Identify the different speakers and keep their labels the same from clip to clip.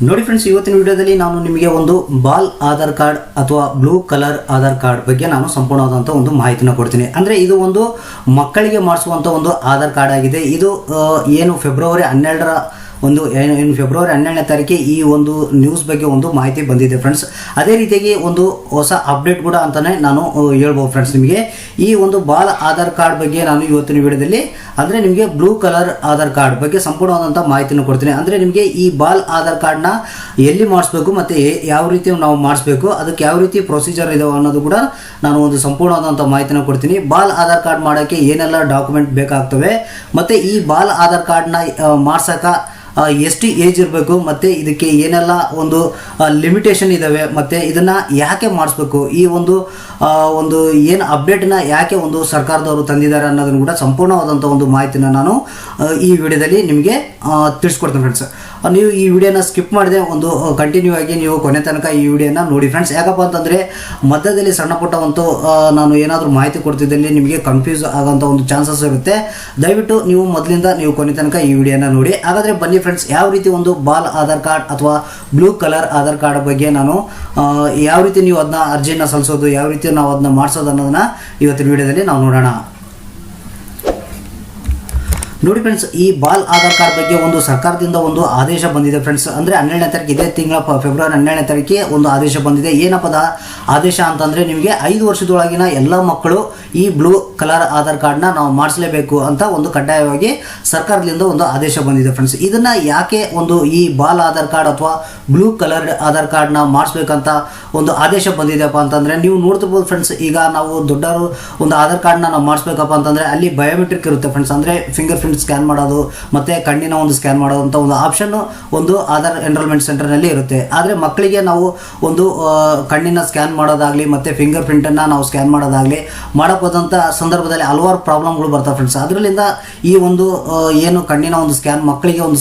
Speaker 1: ನೋಡಿ ಫ್ರೆಂಡ್ಸ್, ಇವತ್ತಿನ ವಿಡಿಯೋದಲ್ಲಿ ನಾನು ನಿಮಗೆ ಒಂದು ಬಾಲ್ ಆಧಾರ್ ಕಾರ್ಡ್ ಅಥವಾ ಬ್ಲೂ ಕಲರ್ ಆಧಾರ್ ಕಾರ್ಡ್ ಬಗ್ಗೆ ನಾನು ಸಂಪೂರ್ಣವಾದಂಥ ಒಂದು ಮಾಹಿತಿನ ಕೊಡ್ತೀನಿ. ಅಂದರೆ ಇದು ಒಂದು ಮಕ್ಕಳಿಗೆ ಮಾಡಿಸುವಂಥ ಒಂದು ಆಧಾರ್ ಕಾರ್ಡ್ ಆಗಿದೆ. ಇದು ಏನು ಫೆಬ್ರವರಿ 12ನೇ ತಾರೀಕಿಗೆ ಈ ಒಂದು ನ್ಯೂಸ್ ಬಗ್ಗೆ ಒಂದು ಮಾಹಿತಿ ಬಂದಿದೆ ಫ್ರೆಂಡ್ಸ್. ಅದೇ ರೀತಿಯಾಗಿ ಒಂದು ಹೊಸ ಅಪ್ಡೇಟ್ ಕೂಡ ಅಂತಲೇ ನಾನು ಹೇಳ್ಬೋದು ಫ್ರೆಂಡ್ಸ್. ನಿಮಗೆ ಈ ಒಂದು ಬಾಲ್ ಆಧಾರ್ ಕಾರ್ಡ್ ಬಗ್ಗೆ ನಾನು ಇವತ್ತಿನ ವಿಡಿಯೋದಲ್ಲಿ ಅಂದರೆ ನಿಮಗೆ ಬ್ಲೂ ಕಲರ್ ಆಧಾರ್ ಕಾರ್ಡ್ ಬಗ್ಗೆ ಸಂಪೂರ್ಣವಾದಂಥ ಮಾಹಿತಿನ ಕೊಡ್ತೀನಿ. ಅಂದರೆ ನಿಮಗೆ ಈ ಬಾಲ್ ಆಧಾರ್ ಕಾರ್ಡ್ನ ಎಲ್ಲಿ ಮಾಡಿಸ್ಬೇಕು ಮತ್ತು ಯಾವ ರೀತಿ ನಾವು ಮಾಡಿಸ್ಬೇಕು, ಅದಕ್ಕೆ ಯಾವ ರೀತಿ ಪ್ರೊಸೀಜರ್ ಇದೆ ಅನ್ನೋದು ಕೂಡ ನಾನು ಒಂದು ಸಂಪೂರ್ಣವಾದಂಥ ಮಾಹಿತಿನ ಕೊಡ್ತೀನಿ. ಬಾಲ್ ಆಧಾರ್ ಕಾರ್ಡ್ ಮಾಡೋಕ್ಕೆ ಏನೆಲ್ಲ ಡಾಕ್ಯುಮೆಂಟ್ ಬೇಕಾಗ್ತವೆ ಮತ್ತು ಈ ಬಾಲ್ ಆಧಾರ್ ಕಾರ್ಡ್ನ ಮಾಡ್ಸೋಕೆ ಎಷ್ಟು ಏಜ್ ಇರಬೇಕು ಮತ್ತು ಇದಕ್ಕೆ ಏನೆಲ್ಲ ಒಂದು ಲಿಮಿಟೇಷನ್ ಇದ್ದಾವೆ ಮತ್ತು ಇದನ್ನು ಯಾಕೆ ಮಾಡಿಸ್ಬೇಕು, ಈ ಒಂದು ಏನು ಅಪ್ಡೇಟನ್ನ ಯಾಕೆ ಒಂದು ಸರ್ಕಾರದವರು ತಂದಿದ್ದಾರೆ ಅನ್ನೋದನ್ನು ಕೂಡ ಸಂಪೂರ್ಣವಾದಂಥ ಒಂದು ಮಾಹಿತಿನ ನಾನು ಈ ವಿಡಿಯೋದಲ್ಲಿ ನಿಮಗೆ ತಿಳಿಸ್ಕೊಡ್ತೀನಿ ಫ್ರೆಂಡ್ಸ್. ನೀವು ಈ ವಿಡಿಯೋನ ಸ್ಕಿಪ್ ಮಾಡಿದೆ ಒಂದು ಕಂಟಿನ್ಯೂ ಆಗಿ ನೀವು ಕೊನೆ ತನಕ ಈ ವಿಡಿಯೋನ ನೋಡಿ ಫ್ರೆಂಡ್ಸ್. ಯಾಕಪ್ಪ ಅಂತಂದರೆ ಮಧ್ಯದಲ್ಲಿ ಸಣ್ಣ ಪುಟ್ಟ ಒಂದು ನಾನು ಏನಾದರೂ ಮಾಹಿತಿ ಕೊಡ್ತಿದ್ದಲ್ಲಿ ನಿಮಗೆ ಕನ್ಫ್ಯೂಸ್ ಆಗೋಂಥ ಒಂದು ಚಾನ್ಸಸ್ ಇರುತ್ತೆ. ದಯವಿಟ್ಟು ನೀವು ಮೊದಲಿಂದ ನೀವು ಕೊನೆ ತನಕ ಈ ವಿಡಿಯೋನ ನೋಡಿ. ಹಾಗಾದರೆ ಬನ್ನಿ ಫ್ರೆಂಡ್ಸ್, ಯಾವ ರೀತಿ ಒಂದು ಬಾಲ್ ಆಧಾರ್ ಕಾರ್ಡ್ ಅಥವಾ ಬ್ಲೂ ಕಲರ್ ಆಧಾರ್ ಕಾರ್ಡ್ ಬಗ್ಗೆ ನಾನು ಯಾವ ರೀತಿ ನೀವು ಅದನ್ನ ಅರ್ಜಿಯನ್ನು ಸಲ್ಲಿಸೋದು, ಯಾವ ರೀತಿ ನಾವು ಅದನ್ನ ಮಾಡಿಸೋದು ಅನ್ನೋದನ್ನ ಇವತ್ತಿನ ವಿಡಿಯೋದಲ್ಲಿ ನಾವು ನೋಡೋಣ. ನೋಡಿ ಫ್ರೆಂಡ್ಸ್, ಈ ಬಾಲ್ ಆಧಾರ್ ಕಾರ್ಡ್ ಬಗ್ಗೆ ಒಂದು ಸರ್ಕಾರದಿಂದ ಒಂದು ಆದೇಶ ಬಂದಿದೆ ಫ್ರೆಂಡ್ಸ್. ಅಂದರೆ 12ನೇ ತಾರೀಕು, ಇದೇ ತಿಂಗಳ ಫೆಬ್ರವರಿ 12ನೇ ತಾರೀಕಿಗೆ ಒಂದು ಆದೇಶ ಬಂದಿದೆ. ಏನಪ್ಪದ ಆದೇಶ ಅಂತಂದರೆ ನಿಮಗೆ 5 ವರ್ಷದೊಳಗಿನ ಎಲ್ಲ ಮಕ್ಕಳು ಈ ಬ್ಲೂ ಕಲರ್ ಆಧಾರ್ ಕಾರ್ಡ್ನ ನಾವು ಮಾಡಿಸಲೇಬೇಕು ಅಂತ ಒಂದು ಕಡ್ಡಾಯವಾಗಿ ಸರ್ಕಾರದಿಂದ ಒಂದು ಆದೇಶ ಬಂದಿದೆ ಫ್ರೆಂಡ್ಸ್. ಇದನ್ನು ಯಾಕೆ ಒಂದು ಈ ಬಾಲ್ ಆಧಾರ್ ಕಾರ್ಡ್ ಅಥವಾ ಬ್ಲೂ ಕಲರ್ ಆಧಾರ್ ಕಾರ್ಡ್ನ ಮಾಡಿಸ್ಬೇಕಂತ ಒಂದು ಆದೇಶ ಬಂದಿದೆಯಪ್ಪ ಅಂತಂದರೆ ನೀವು ನೋಡ್ತಿರ್ಬೋದು ಫ್ರೆಂಡ್ಸ್. ಈಗ ನಾವು ದೊಡ್ಡವರು ಒಂದು ಆಧಾರ್ ಕಾರ್ಡ್ನ ನಾವು ಮಾಡಿಸ್ಬೇಕಪ್ಪ ಅಂತಂದರೆ ಅಲ್ಲಿ ಬಯೋಮೆಟ್ರಿಕ್ ಇರುತ್ತೆ ಫ್ರೆಂಡ್ಸ್. ಅಂದರೆ ಫಿಂಗರ್ ಪ್ರಿಂಟ್ ಸ್ಕ್ಯಾನ್ ಮಾಡೋದು ಮತ್ತು ಕಣ್ಣಿನ ಒಂದು ಸ್ಕ್ಯಾನ್ ಮಾಡೋದು ಅಂತ ಒಂದು ಆಪ್ಷನ್ ಒಂದು ಆಧಾರ್ ಎನ್ರೋಲ್ಮೆಂಟ್ ಸೆಂಟರ್ನಲ್ಲಿ ಇರುತ್ತೆ. ಆದರೆ ಮಕ್ಕಳಿಗೆ ನಾವು ಒಂದು ಕಣ್ಣಿನ ಸ್ಕ್ಯಾನ್ ಮಾಡೋದಾಗಲಿ ಮತ್ತು ಫಿಂಗರ್ ಪ್ರಿಂಟನ್ನು ನಾವು ಸ್ಕ್ಯಾನ್ ಮಾಡೋದಾಗಲಿ ಮಾಡೋಕ್ಕೋದಂಥ ಸಂದರ್ಭದಲ್ಲಿ ಹಲವಾರು ಪ್ರಾಬ್ಲಮ್ಗಳು ಬರ್ತಾವೆ ಫ್ರೆಂಡ್ಸ್. ಅದರಿಂದ ಈ ಒಂದು ಏನು ಕಣ್ಣಿನ ಒಂದು ಸ್ಕ್ಯಾನ್, ಮಕ್ಕಳಿಗೆ ಒಂದು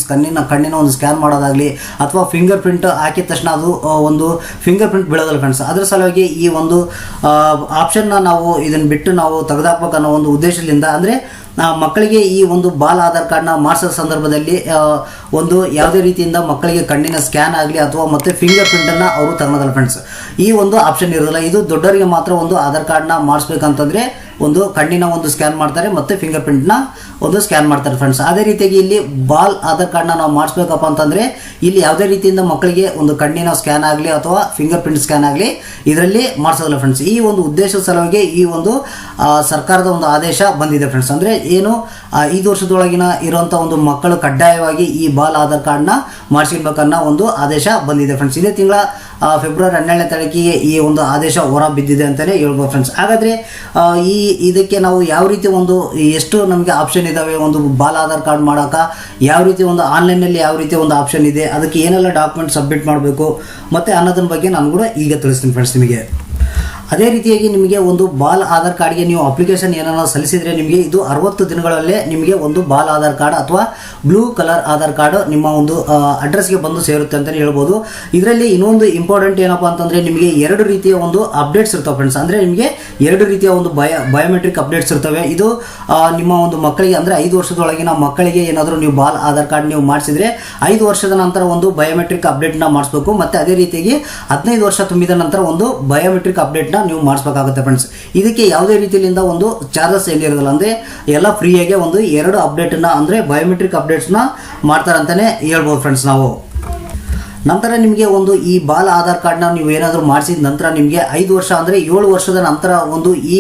Speaker 1: ಕಣ್ಣಿನ ಒಂದು ಸ್ಕ್ಯಾನ್ ಮಾಡೋದಾಗಲಿ ಅಥವಾ ಫಿಂಗರ್ ಪ್ರಿಂಟ್ ಹಾಕಿದ ತಕ್ಷಣ ಅದು ಒಂದು ಫಿಂಗರ್ ಪ್ರಿಂಟ್ ಬೀಳೋದಲ್ಲ ಫ್ರೆಂಡ್ಸ್. ಅದರ ಸಲುವಾಗಿ ಈ ಒಂದು ಆಪ್ಷನ್ನ ನಾವು ಇದನ್ನು ಬಿಟ್ಟು ನಾವು ತೆಗೆದುಹಾಕ್ಬೇಕು ಅನ್ನೋ ಒಂದು ಉದ್ದೇಶದಿಂದ, ಅಂದರೆ ಮಕ್ಕಳಿಗೆ ಈ ಒಂದು ಬಾಲ್ ಆಧಾರ್ ಕಾರ್ಡ್ನ ಮಾಡಿಸೋ ಸಂದರ್ಭದಲ್ಲಿ ಒಂದು ಯಾವುದೇ ರೀತಿಯಿಂದ ಮಕ್ಕಳಿಗೆ ಕಣ್ಣಿನ ಸ್ಕ್ಯಾನ್ ಆಗಲಿ ಅಥವಾ ಮತ್ತು ಫಿಂಗರ್ ಪ್ರಿಂಟನ್ನು ಅವರು ತಗೊಳ್ಳೋದಲ್ಲ ಫ್ರೆಂಡ್ಸ್. ಈ ಒಂದು ಆಪ್ಷನ್ ಇರೋದಿಲ್ಲ. ಇದು ದೊಡ್ಡವರಿಗೆ ಮಾತ್ರ ಒಂದು ಆಧಾರ್ ಕಾರ್ಡ್ನ ಮಾಡಿಸ್ಬೇಕಂತಂದರೆ ಒಂದು ಕಣ್ಣಿನ ಒಂದು ಸ್ಕ್ಯಾನ್ ಮಾಡ್ತಾರೆ ಮತ್ತು ಫಿಂಗರ್ ಪ್ರಿಂಟ್ನ ಒಂದು ಸ್ಕ್ಯಾನ್ ಮಾಡ್ತಾರೆ ಫ್ರೆಂಡ್ಸ್. ಅದೇ ರೀತಿಯಾಗಿ ಇಲ್ಲಿ ಬಾಲ್ ಆಧಾರ್ ಕಾರ್ಡ್ನ ನಾವು ಮಾಡಿಸ್ಬೇಕಪ್ಪ ಅಂತಂದರೆ ಇಲ್ಲಿ ಯಾವುದೇ ರೀತಿಯಿಂದ ಮಕ್ಕಳಿಗೆ ಒಂದು ಕಣ್ಣಿನ ಸ್ಕ್ಯಾನ್ ಆಗಲಿ ಅಥವಾ ಫಿಂಗರ್ ಪ್ರಿಂಟ್ ಸ್ಕ್ಯಾನ್ ಆಗಲಿ ಇದರಲ್ಲಿ ಮಾಡಿಸೋದಿಲ್ಲ ಫ್ರೆಂಡ್ಸ್. ಈ ಒಂದು ಉದ್ದೇಶದ ಸಲುವಾಗಿ ಈ ಒಂದು ಸರ್ಕಾರದ ಒಂದು ಆದೇಶ ಬಂದಿದೆ ಫ್ರೆಂಡ್ಸ್. ಅಂದರೆ ಏನು 5 ವರ್ಷದೊಳಗಿನ ಇರುವಂಥ ಒಂದು ಮಕ್ಕಳು ಕಡ್ಡಾಯವಾಗಿ ಈ ಬಾಲ್ ಆಧಾರ್ ಕಾರ್ಡ್ನ ಮಾಡಿಸ್ಬೇಕನ್ನೋ ಒಂದು ಆದೇಶ ಬಂದಿದೆ ಫ್ರೆಂಡ್ಸ್. ಇದೇ ತಿಂಗಳ ಫೆಬ್ರವರಿ 12ನೇ ತಾರೀಕಿಗೆ ಈ ಒಂದು ಆದೇಶ ಹೊರ ಬಿದ್ದಿದೆ ಅಂತಲೇ ಹೇಳ್ಬೋದು ಫ್ರೆಂಡ್ಸ್. ಹಾಗಾದರೆ ಇದಕ್ಕೆ ನಾವು ಯಾವ ರೀತಿ ಒಂದು ಎಷ್ಟು ನಮಗೆ ಆಪ್ಷನ್ ಇದ್ದಾವೆ ಒಂದು ಬಾಲ್ ಆಧಾರ್ ಕಾರ್ಡ್ ಮಾಡೋಕೆ, ಯಾವ ರೀತಿ ಒಂದು ಆನ್ಲೈನಲ್ಲಿ ಯಾವ ರೀತಿ ಒಂದು ಆಪ್ಷನ್ ಇದೆ, ಅದಕ್ಕೆ ಏನೆಲ್ಲ ಡಾಕ್ಯುಮೆಂಟ್ ಸಬ್ಮಿಟ್ ಮಾಡಬೇಕು ಮತ್ತು ಅನ್ನೋದ್ರ ಬಗ್ಗೆ ನಾನು ಕೂಡ ಈಗ ತಿಳಿಸ್ತೀನಿ ಫ್ರೆಂಡ್ಸ್ ನಿಮಗೆ. ಅದೇ ರೀತಿಯಾಗಿ ನಿಮಗೆ ಒಂದು ಬಾಲ್ ಆಧಾರ್ ಕಾರ್ಡ್ಗೆ ನೀವು ಅಪ್ಲಿಕೇಶನ್ ಏನಾದರೂ ಸಲ್ಲಿಸಿದರೆ ನಿಮಗೆ ಇದು 60 ದಿನಗಳಲ್ಲೇ ನಿಮಗೆ ಒಂದು ಬಾಲ್ ಆಧಾರ್ ಕಾರ್ಡ್ ಅಥವಾ ಬ್ಲೂ ಕಲರ್ ಆಧಾರ್ ಕಾರ್ಡ್ ನಿಮ್ಮ ಒಂದು ಅಡ್ರೆಸ್ಗೆ ಬಂದು ಸೇರುತ್ತೆ ಅಂತಲೇ ಹೇಳ್ಬೋದು. ಇದರಲ್ಲಿ ಇನ್ನೊಂದು ಇಂಪಾರ್ಟೆಂಟ್ ಏನಪ್ಪ ಅಂತಂದರೆ ನಿಮಗೆ 2 ರೀತಿಯ ಒಂದು ಅಪ್ಡೇಟ್ಸ್ ಇರ್ತವೆ ಫ್ರೆಂಡ್ಸ್. ಅಂದರೆ ನಿಮಗೆ 2 ರೀತಿಯ ಒಂದು ಬಯೋಮೆಟ್ರಿಕ್ ಅಪ್ಡೇಟ್ಸ್ ಇರ್ತವೆ. ಇದು ನಿಮ್ಮ ಒಂದು ಮಕ್ಕಳಿಗೆ ಅಂದರೆ 5 ವರ್ಷದೊಳಗಿನ ಮಕ್ಕಳಿಗೆ ಏನಾದರೂ ನೀವು ಬಾಲ್ ಆಧಾರ್ ಕಾರ್ಡ್ ನೀವು ಮಾಡಿಸಿದರೆ 5 ವರ್ಷದ ನಂತರ ಒಂದು ಬಯೋಮೆಟ್ರಿಕ್ ಅಪ್ಡೇಟ್ನ ಮಾಡಿಸ್ಬೇಕು. ಮತ್ತು ಅದೇ ರೀತಿಯಾಗಿ 15 ವರ್ಷ ತುಂಬಿದ ನಂತರ ಒಂದು ಬಯೋಮೆಟ್ರಿಕ್ ಅಪ್ಡೇಟ್ನ ನೀವು ಮಾಡಿಸ್ಬೇಕಾಗುತ್ತೆ ಫ್ರೆಂಡ್ಸ್. ಇದಕ್ಕೆ ಯಾವುದೇ ರೀತಿಯಿಂದ ಒಂದು ಚಾರ್ಜಸ್ ಏನಿರೋದಿಲ್ಲ. ಅಂದರೆ ಎಲ್ಲ ಫ್ರೀಯಾಗಿ ಒಂದು 2 ಅಪ್ಡೇಟನ್ನ ಅಂದರೆ ಬಯೋಮೆಟ್ರಿಕ್ ಅಪ್ಡೇಟ್ಸ್ನ ಮಾಡ್ತಾರಂತಲೇ ಹೇಳ್ಬೋದು ಫ್ರೆಂಡ್ಸ್ ನಾವು. ನಂತರ ನಿಮಗೆ ಒಂದು ಈ ಬಾಲ್ ಆಧಾರ್ ಕಾರ್ಡ್ನ ನೀವು ಏನಾದರೂ ಮಾಡಿಸಿದ ನಂತರ ನಿಮಗೆ 5 ವರ್ಷ ಅಂದರೆ 7 ವರ್ಷದ ನಂತರ ಒಂದು ಈ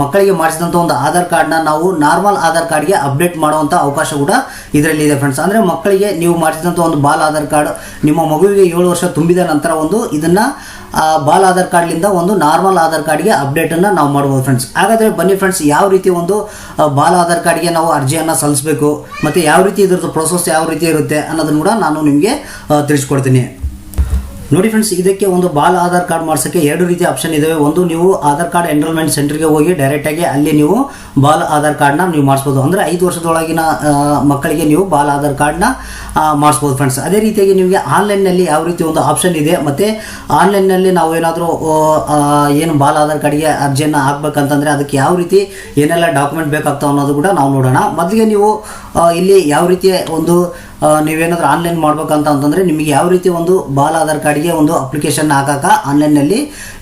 Speaker 1: ಮಕ್ಕಳಿಗೆ ಮಾಡಿಸಿದಂಥ ಒಂದು ಆಧಾರ್ ಕಾರ್ಡ್ನ ನಾವು ನಾರ್ಮಲ್ ಆಧಾರ್ ಕಾರ್ಡ್ಗೆ ಅಪ್ಡೇಟ್ ಮಾಡುವಂಥ ಅವಕಾಶ ಕೂಡ ಇದರಲ್ಲಿ ಇದೆ ಫ್ರೆಂಡ್ಸ್. ಅಂದರೆ ಮಕ್ಕಳಿಗೆ ನೀವು ಮಾಡಿಸಿದಂಥ ಒಂದು ಬಾಲ್ ಆಧಾರ್ ಕಾರ್ಡ್ ನಿಮ್ಮ ಮಗುವಿಗೆ 7 ವರ್ಷ ತುಂಬಿದ ನಂತರ ಒಂದು ಇದನ್ನು ಬಾಲ್ ಆಧಾರ್ ಕಾರ್ಡ್ಲಿಂದ ಒಂದು ನಾರ್ಮಲ್ ಆಧಾರ್ ಕಾರ್ಡ್ಗೆ ಅಪ್ಡೇಟನ್ನು ನಾವು ಮಾಡ್ಬೋದು ಫ್ರೆಂಡ್ಸ್. ಹಾಗಾದರೆ ಬನ್ನಿ ಫ್ರೆಂಡ್ಸ್, ಯಾವ ರೀತಿ ಒಂದು ಬಾಲ್ ಆಧಾರ್ ಕಾರ್ಡ್ಗೆ ನಾವು ಅರ್ಜಿಯನ್ನು ಸಲ್ಲಿಸಬೇಕು ಮತ್ತು ಯಾವ ರೀತಿ ಇದ್ರದ್ದು ಪ್ರೋಸೆಸ್ ಯಾವ ರೀತಿ ಇರುತ್ತೆ ಅನ್ನೋದನ್ನು ಕೂಡ ನಾನು ನಿಮಗೆ ತಿಳಿಸ್ಕೊಡ್ತೀನಿ. ನೋಡಿ ಫ್ರೆಂಡ್ಸ್, ಇದಕ್ಕೆ ಒಂದು ಬಾಲ್ ಆಧಾರ್ ಕಾರ್ಡ್ ಮಾಡಿಸೋಕ್ಕೆ 2 ರೀತಿಯ ಆಪ್ಷನ್ ಇದಾವೆ. ಒಂದು ನೀವು ಆಧಾರ್ ಕಾರ್ಡ್ ಎನ್ರೋಲ್ಮೆಂಟ್ ಸೆಂಟರ್ಗೆ ಹೋಗಿ ಡೈರೆಕ್ಟಾಗಿ ಅಲ್ಲಿ ನೀವು ಬಾಲ್ ಆಧಾರ್ ಕಾರ್ಡ್ನ ನೀವು ಮಾಡಿಸ್ಬೋದು. ಅಂದರೆ 5 ವರ್ಷದೊಳಗಿನ ಮಕ್ಕಳಿಗೆ ನೀವು ಬಾಲ್ ಆಧಾರ್ ಕಾರ್ಡ್ನ ಮಾಡಿಸ್ಬೋದು ಫ್ರೆಂಡ್ಸ್. ಅದೇ ರೀತಿಯಾಗಿ ನಿಮಗೆ ಆನ್ಲೈನ್ನಲ್ಲಿ ಯಾವ ರೀತಿ ಒಂದು ಆಪ್ಷನ್ ಇದೆ ಮತ್ತು ಆನ್ಲೈನ್ನಲ್ಲಿ ನಾವು ಏನಾದರೂ ಏನು ಬಾಲ್ ಆಧಾರ್ ಕಾರ್ಡ್ಗೆ ಅರ್ಜಿಯನ್ನು ಹಾಕ್ಬೇಕಂತಂದರೆ ಅದಕ್ಕೆ ಯಾವ ರೀತಿ ಏನೆಲ್ಲ ಡಾಕ್ಯುಮೆಂಟ್ ಬೇಕಾಗ್ತಾವೆ ಅನ್ನೋದು ಕೂಡ ನಾವು ನೋಡೋಣ. ಮೊದಲಿಗೆ ನೀವು ಇಲ್ಲಿ ಯಾವ ರೀತಿಯ ಒಂದು ನೀವೇನಾದರೂ ಆನ್ಲೈನ್ ಮಾಡ್ಬೇಕಂತ ಅಂತಂದರೆ ನಿಮಗೆ ಯಾವ ರೀತಿ ಒಂದು ಬಾಲ ಆಧಾರ್ ಕಾರ್ಡ್ಗೆ ಒಂದು ಅಪ್ಲಿಕೇಶನ್ ಹಾಕಕ್ಕೆ ಆನ್ಲೈನ್ನಲ್ಲಿ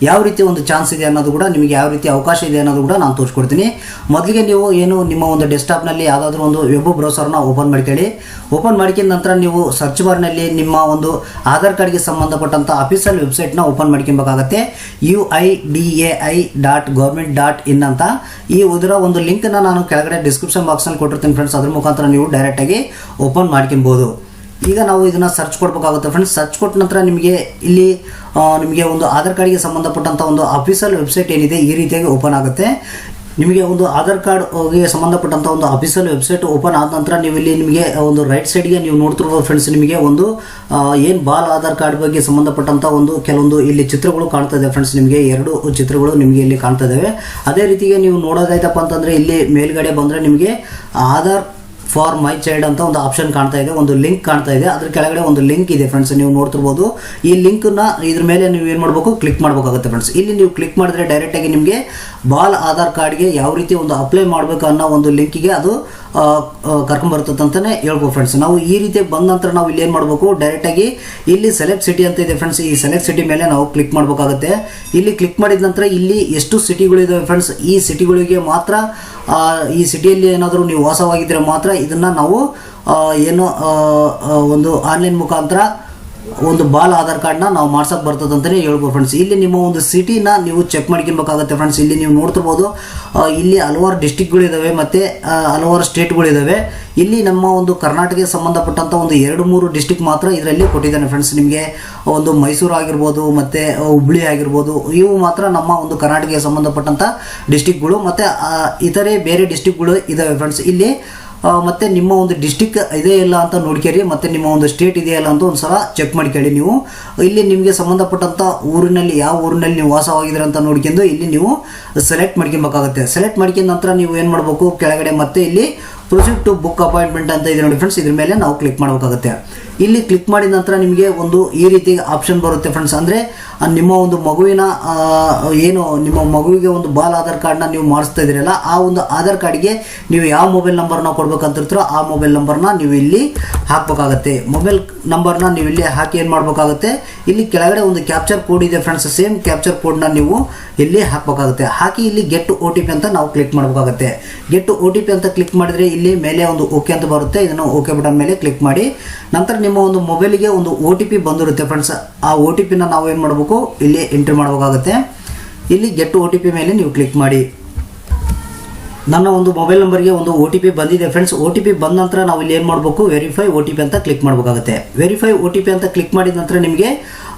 Speaker 1: ಯಾವ ರೀತಿ ಒಂದು ಚಾನ್ಸ್ ಇದೆ ಅನ್ನೋದು ಕೂಡ ನಿಮಗೆ ಯಾವ ರೀತಿ ಅವಕಾಶ ಇದೆ ಅನ್ನೋದು ಕೂಡ ನಾನು ತೋರಿಸ್ಕೊಡ್ತೀನಿ. ಮೊದಲಿಗೆ ನೀವು ಏನು ನಿಮ್ಮ ಒಂದು ಡೆಸ್ಕ್ಟಾಪ್ನಲ್ಲಿ ಯಾವುದಾದ್ರೂ ಒಂದು ವೆಬ್ ಬ್ರೌಸರ್ನ ಓಪನ್ ಮಾಡ್ಕೊಳ್ಳಿ. ಓಪನ್ ಮಾಡ್ಕೊಂಡ ನಂತರ ನೀವು ಸರ್ಚ್ ಬಾರ್ನಲ್ಲಿ ನಿಮ್ಮ ಒಂದು ಆಧಾರ್ ಕಾರ್ಡ್ಗೆ ಸಂಬಂಧಪಟ್ಟಂಥ ಅಫಿಷಿಯಲ್ ವೆಬ್ಸೈಟ್ನ ಓಪನ್ ಮಾಡ್ಕೊಬೇಕಾಗತ್ತೆ. UIDAI.government.in ಅಂತ ಇದರ ಒಂದು ಲಿಂಕನ್ನು ನಾನು ಕೆಳಗಡೆ ಡಿಸ್ಕ್ರಿಪ್ಷನ್ ಬಾಕ್ಸ್ನಲ್ಲಿ ಕೊಟ್ಟಿರ್ತೀನಿ ಫ್ರೆಂಡ್ಸ್. ಅದ್ರ ಮುಖಾಂತರ ನೀವು ಡೈರೆಕ್ಟಾಗಿ ಓಪನ್ ಮಾಡ್ಕೊಬೋದು. ಈಗ ನಾವು ಇದನ್ನು ಸರ್ಚ್ ಕೊಡಬೇಕಾಗುತ್ತೆ ಫ್ರೆಂಡ್ಸ್. ಸರ್ಚ್ ಕೊಟ್ಟ ನಂತರ ನಿಮಗೆ ಇಲ್ಲಿ ನಿಮಗೆ ಒಂದು ಆಧಾರ್ ಕಾರ್ಡ್ಗೆ ಸಂಬಂಧಪಟ್ಟಂಥ ಒಂದು ಅಫಿಷಿಯಲ್ ವೆಬ್ಸೈಟ್ ಏನಿದೆ ಈ ರೀತಿಯಾಗಿ ಓಪನ್ ಆಗುತ್ತೆ. ನಿಮಗೆ ಒಂದು ಆಧಾರ್ ಕಾರ್ಡ್ಗೆ ಸಂಬಂಧಪಟ್ಟಂಥ ಒಂದು ಅಫಿಷಿಯಲ್ ವೆಬ್ಸೈಟ್ ಓಪನ್ ಆದ ನಂತರ ನೀವು ಇಲ್ಲಿ ನಿಮಗೆ ಒಂದು ರೈಟ್ ಸೈಡ್ಗೆ ನೀವು ನೋಡ್ತಿರ್ಬೋದು ಫ್ರೆಂಡ್ಸ್. ನಿಮಗೆ ಒಂದು ಏನು ಬಾಲ್ ಆಧಾರ್ ಕಾರ್ಡ್ ಬಗ್ಗೆ ಸಂಬಂಧಪಟ್ಟಂಥ ಒಂದು ಕೆಲವೊಂದು ಇಲ್ಲಿ ಚಿತ್ರಗಳು ಕಾಣ್ತಾ ಇದೆ ಫ್ರೆಂಡ್ಸ್. ನಿಮಗೆ 2 ಚಿತ್ರಗಳು ನಿಮಗೆ ಇಲ್ಲಿ ಕಾಣ್ತಾ ಇದ್ದಾವೆ. ಅದೇ ರೀತಿಗೆ ನೀವು ನೋಡೋದಾಯ್ತಪ್ಪ ಅಂತಂದರೆ ಇಲ್ಲಿ ಮೇಲ್ಗಡೆ ಬಂದರೆ ನಿಮಗೆ ಆಧಾರ್ ಫಾರ್ ಮೈ ಚೈಲ್ಡ್ ಅಂತ ಒಂದು ಆಪ್ಷನ್ ಕಾಣ್ತಾ ಇದೆ, ಒಂದು ಲಿಂಕ್ ಕಾಣ್ತಾ ಇದೆ. ಅದ್ರ ಕೆಳಗಡೆ ಒಂದು ಲಿಂಕ್ ಇದೆ ಫ್ರೆಂಡ್ಸ್, ನೀವು ನೋಡ್ತಿರ್ಬೋದು. ಈ ಲಿಂಕ್ನ ಇದ್ರ ಮೇಲೆ ನೀವು ಏನು ಮಾಡಬೇಕು, ಕ್ಲಿಕ್ ಮಾಡಬೇಕಾಗುತ್ತೆ ಫ್ರೆಂಡ್ಸ್. ಇಲ್ಲಿ ನೀವು ಕ್ಲಿಕ್ ಮಾಡಿದ್ರೆ ಡೈರೆಕ್ಟಾಗಿ ನಿಮಗೆ ಬಾಲ್ ಆಧಾರ್ ಕಾರ್ಡ್ಗೆ ಯಾವ ರೀತಿ ಒಂದು ಅಪ್ಲೈ ಮಾಡಬೇಕು ಅನ್ನೋ ಒಂದು ಲಿಂಕಿಗೆ ಅದು ಕರ್ಕೊಂಡ್ಬರ್ತದೆ ಅಂತಲೇ ಹೇಳ್ಬೋದು ಫ್ರೆಂಡ್ಸ್. ನಾವು ಈ ರೀತಿ ಬಂದ ನಂತರ ನಾವು ಇಲ್ಲಿ ಏನು ಮಾಡಬೇಕು, ಡೈರೆಕ್ಟಾಗಿ ಇಲ್ಲಿ ಸೆಲೆಕ್ಟ್ ಸಿಟಿ ಅಂತ ಇದೆ ಫ್ರೆಂಡ್ಸ್. ಈ ಸೆಲೆಕ್ಟ್ ಸಿಟಿ ಮೇಲೆ ನಾವು ಕ್ಲಿಕ್ ಮಾಡಬೇಕಾಗುತ್ತೆ. ಇಲ್ಲಿ ಕ್ಲಿಕ್ ಮಾಡಿದ ನಂತರ ಇಲ್ಲಿ ಎಷ್ಟು ಸಿಟಿಗಳಿದ್ದಾವೆ ಫ್ರೆಂಡ್ಸ್, ಈ ಸಿಟಿಗಳಿಗೆ ಮಾತ್ರ ಈ ಸಿಟಿಯಲ್ಲಿ ಏನಾದರೂ ನೀವು ವಾಸವಾಗಿದ್ದರೆ ಮಾತ್ರ ಇದನ್ನು ನಾವು ಏನು ಒಂದು ಆನ್ಲೈನ್ ಮುಖಾಂತರ ಒಂದು ಬಾಲ್ ಆಧಾರ್ ಕಾರ್ಡ್ನ ನಾವು ಮಾಡ್ಸೋಕೆ ಬರ್ತದೆ ಅಂತಲೇ ಹೇಳ್ಬೋದು ಫ್ರೆಂಡ್ಸ್. ಇಲ್ಲಿ ನಿಮ್ಮ ಒಂದು ಸಿಟಿನ ನೀವು ಚೆಕ್ ಮಾಡ್ಕೊಬೇಕಾಗುತ್ತೆ ಫ್ರೆಂಡ್ಸ್. ಇಲ್ಲಿ ನೀವು ನೋಡ್ತಿರ್ಬೋದು ಇಲ್ಲಿ ಹಲವಾರು ಡಿಸ್ಟಿಕ್ಗಳಿದ್ದಾವೆ ಮತ್ತು ಹಲವಾರು ಸ್ಟೇಟ್ಗಳಿದ್ದಾವೆ. ಇಲ್ಲಿ ನಮ್ಮ ಒಂದು ಕರ್ನಾಟಕಕ್ಕೆ ಸಂಬಂಧಪಟ್ಟಂಥ ಒಂದು 2-3 ಡಿಸ್ಟಿಕ್ ಮಾತ್ರ ಇದರಲ್ಲಿ ಕೊಟ್ಟಿದ್ದಾನೆ ಫ್ರೆಂಡ್ಸ್. ನಿಮಗೆ ಒಂದು ಮೈಸೂರು ಆಗಿರ್ಬೋದು ಮತ್ತು ಹುಬ್ಳಿ ಆಗಿರ್ಬೋದು, ಇವು ಮಾತ್ರ ನಮ್ಮ ಒಂದು ಕರ್ನಾಟಕಕ್ಕೆ ಸಂಬಂಧಪಟ್ಟಂಥ ಡಿಸ್ಟಿಕ್ಗಳು. ಮತ್ತು ಇತರೆ ಬೇರೆ ಡಿಸ್ಟಿಕ್ಗಳು ಇದ್ದಾವೆ ಫ್ರೆಂಡ್ಸ್. ಇಲ್ಲಿ ಮತ್ತು ನಿಮ್ಮ ಒಂದು ಡಿಸ್ಟಿಕ್ ಇದೆ ಇಲ್ಲ ಅಂತ ನೋಡ್ಕೇರಿ, ಮತ್ತು ನಿಮ್ಮ ಒಂದು ಸ್ಟೇಟ್ ಇದೆಯಲ್ಲ ಅಂತ ಒಂದು ಸಲ ಚೆಕ್ ಮಾಡ್ಕೊಳ್ಳಿ ನೀವು. ಇಲ್ಲಿ ನಿಮಗೆ ಸಂಬಂಧಪಟ್ಟಂಥ ಊರಿನಲ್ಲಿ ಯಾವ ಊರಿನಲ್ಲಿ ನೀವು ವಾಸವಾಗಿದ್ದೀರ ಅಂತ ನೋಡ್ಕೊಂಡು ಇಲ್ಲಿ ನೀವು ಸೆಲೆಕ್ಟ್ ಮಾಡ್ಕೊಬೇಕಾಗುತ್ತೆ. ಸೆಲೆಕ್ಟ್ ಮಾಡ್ಕೊಂಡ ನಂತರ ನೀವು ಏನು ಮಾಡಬೇಕು, ಕೆಳಗಡೆ ಮತ್ತೆ ಇಲ್ಲಿ ಪ್ರೊಸೀಡ್ ಟು ಬುಕ್ ಅಪಾಯಿಂಟ್ಮೆಂಟ್ ಅಂತ ಇದೆ ನೋಡಿ ಫ್ರೆಂಡ್ಸ್. ಇದ್ರ ಮೇಲೆ ನಾವು ಕ್ಲಿಕ್ ಮಾಡಬೇಕಾಗುತ್ತೆ. ಇಲ್ಲಿ ಕ್ಲಿಕ್ ಮಾಡಿದ ನಂತರ ನಿಮಗೆ ಒಂದು ಈ ರೀತಿ ಆಪ್ಷನ್ ಬರುತ್ತೆ ಫ್ರೆಂಡ್ಸ್. ಅಂದರೆ ನಿಮ್ಮ ಒಂದು ಮಗುವಿನ ಏನು ನಿಮ್ಮ ಮಗುವಿಗೆ ಒಂದು ಬಾಲ್ ಆಧಾರ್ ಕಾರ್ಡ್ನ ನೀವು ಮಾಡಿಸ್ತಾ ಇದ್ದೀರಲ್ಲ, ಆ ಒಂದು ಆಧಾರ್ ಕಾರ್ಡ್ಗೆ ನೀವು ಯಾವ ಮೊಬೈಲ್ ನಂಬರ್ನ ಕೊಡ್ಬೇಕಂತಿರ್ತೀರೋ ಆ ಮೊಬೈಲ್ ನಂಬರ್ನ ನೀವು ಇಲ್ಲಿ ಹಾಕಬೇಕಾಗತ್ತೆ. ಮೊಬೈಲ್ ನಂಬರ್ನ ನೀವು ಇಲ್ಲಿ ಹಾಕಿ ಏನು ಮಾಡಬೇಕಾಗುತ್ತೆ, ಇಲ್ಲಿ ಕೆಳಗಡೆ ಒಂದು ಕ್ಯಾಪ್ಚರ್ ಕೋಡ್ ಇದೆ ಫ್ರೆಂಡ್ಸ್. ಸೇಮ್ ಕ್ಯಾಪ್ಚರ್ ಕೋಡ್ನ ನೀವು ಇಲ್ಲಿ ಹಾಕಬೇಕಾಗುತ್ತೆ. ಹಾಕಿ ಇಲ್ಲಿ ಗೆಟ್ OTP ಅಂತ ನಾವು ಕ್ಲಿಕ್ ಮಾಡಬೇಕಾಗುತ್ತೆ. ಗೆಟ್ OTP ಅಂತ ಕ್ಲಿಕ್ ಮಾಡಿದರೆ ಇಲ್ಲಿ ಮೇಲೆ ಒಂದು ಓಕೆ ಅಂತ ಬರುತ್ತೆ. ಇದನ್ನು ಓಕೆ ಬಟನ್ ಮೇಲೆ ಕ್ಲಿಕ್ ಮಾಡಿ ನಂತರ ನಿಮ್ಮ ಒಂದು ಮೊಬೈಲಿಗೆ ಒಂದು OTP ಬಂದಿರುತ್ತೆ ಫ್ರೆಂಡ್ಸ್. ಆ OTPನ ನಾವು ಏನು ಮಾಡಬೇಕು, ಇಲ್ಲಿ ಎಂಟ್ರಿ ಮಾಡಬೇಕಾಗುತ್ತೆ. ಇಲ್ಲಿ ಗೆಟ್ OTP ಮೇಲೆ ನೀವು ಕ್ಲಿಕ್ ಮಾಡಿ. ನನ್ನ ಒಂದು ಮೊಬೈಲ್ ನಂಬರ್ಗೆ ಒಂದು OTP ಬಂದಿದೆ ಫ್ರೆಂಡ್ಸ್. OTP ಬಂದ ನಂತರ ನಾವು ಇಲ್ಲಿ ಏನು ಮಾಡಬೇಕು, ವೆರಿಫೈ OTP ಅಂತ ಕ್ಲಿಕ್ ಮಾಡಬೇಕಾಗುತ್ತೆ. ವೆರಿಫೈ OTP ಅಂತ ಕ್ಲಿಕ್ ಮಾಡಿದ ನಂತರ ನಿಮಗೆ